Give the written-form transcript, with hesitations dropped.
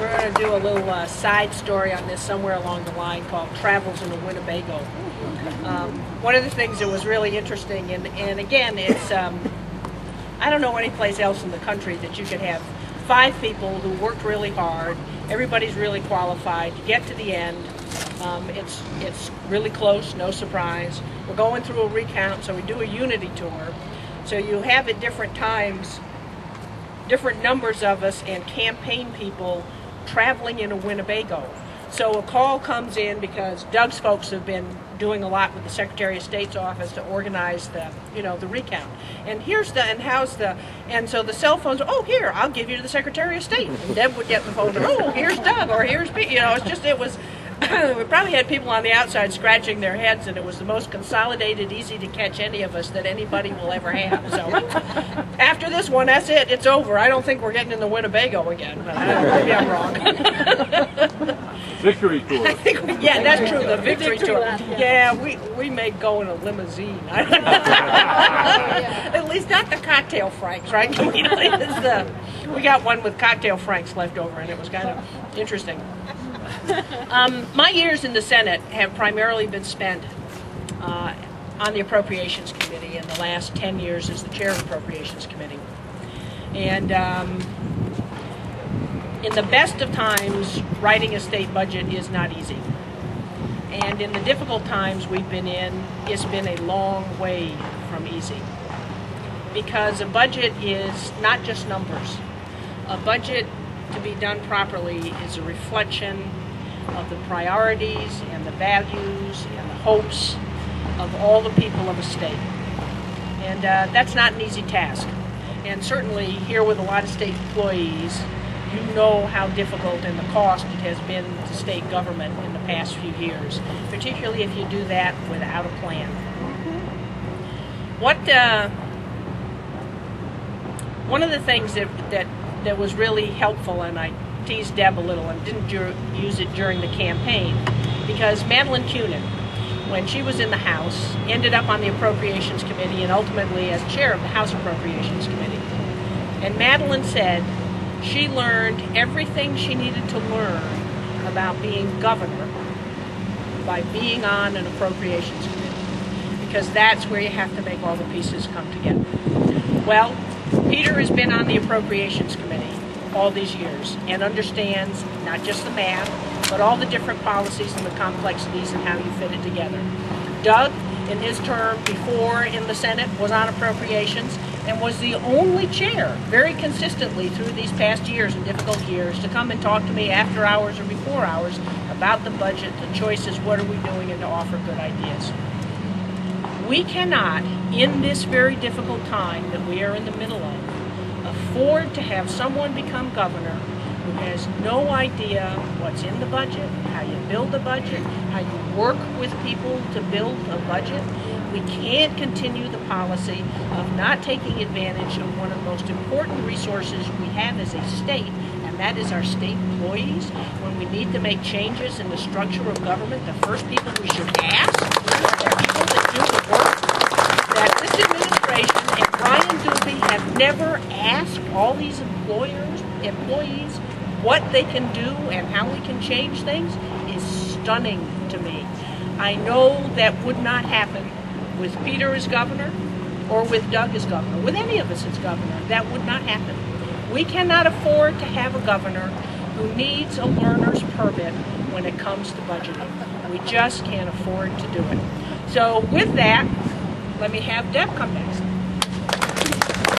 We're going to do a little side story on this somewhere along the line called Travels in a Winnebago. One of the things that was really interesting, and again, it's, I don't know any place else in the country that you could have 5 people who worked really hard, everybody's really qualified, you get to the end, it's really close, no surprise. We're going through a recount, so we do a unity tour. So you have at different times, different numbers of us and campaign people traveling in a Winnebago. So a call comes in because Doug's folks have been doing a lot with the Secretary of State's office to organize the, the recount. And and so the cell phones, oh, here, I'll give you to the Secretary of State. And Deb would get the phone, oh, here's Doug, or here's me. It was, we probably had people on the outside scratching their heads, and it was the most consolidated, easy to catch any of us that anybody will ever have. So after this one, that's it. It's over. I don't think we're getting in the Winnebago again, but maybe I'm wrong. Victory tour. Yeah, that's true. The victory tour. Yeah, we may go in a limousine. At least not the cocktail franks, right? We got one with cocktail franks left over, and it was kind of interesting. My years in the Senate have primarily been spent on the Appropriations Committee, and the last 10 years as the chair of the Appropriations Committee. And in the best of times, writing a state budget is not easy. And in the difficult times we've been in, it's been a long way from easy. Because a budget is not just numbers. A budget, to be done properly, is a reflection of the priorities and the values and the hopes of all the people of a state. And that's not an easy task. And certainly here with a lot of state employees, you know how difficult and the cost it has been to state government in the past few years, particularly if you do that without a plan. One of the things that was really helpful, and I teased Deb a little and didn't use it during the campaign, because Madeline Kunin, when she was in the House, ended up on the Appropriations Committee and ultimately as chair of the House Appropriations Committee. And Madeline said she learned everything she needed to learn about being governor by being on an Appropriations Committee, because that's where you have to make all the pieces come together. Well, Peter has been on the Appropriations Committee all these years and understands not just the math, but all the different policies and the complexities and how you fit it together. Doug, in his term before in the Senate, was on Appropriations and was the only chair, very consistently through these past years and difficult years, to come and talk to me after hours or before hours about the budget, the choices, what are we doing, and to offer good ideas. We cannot, in this very difficult time that we are in the middle of, afford to have someone become governor who has no idea what's in the budget, how you build a budget, how you work with people to build a budget. We can't continue the policy of not taking advantage of one of the most important resources we have as a state, and that is our state employees. When we need to make changes in the structure of government, the first people we should ask are people that do the work that this administration and Brian Doobie have never asked all these employees what they can do and how we can change things is stunning to me. I know that would not happen with Peter as governor or with Doug as governor, with any of us as governor. That would not happen. We cannot afford to have a governor who needs a learner's permit when it comes to budgeting. We just can't afford to do it. So with that, let me have Deb come next.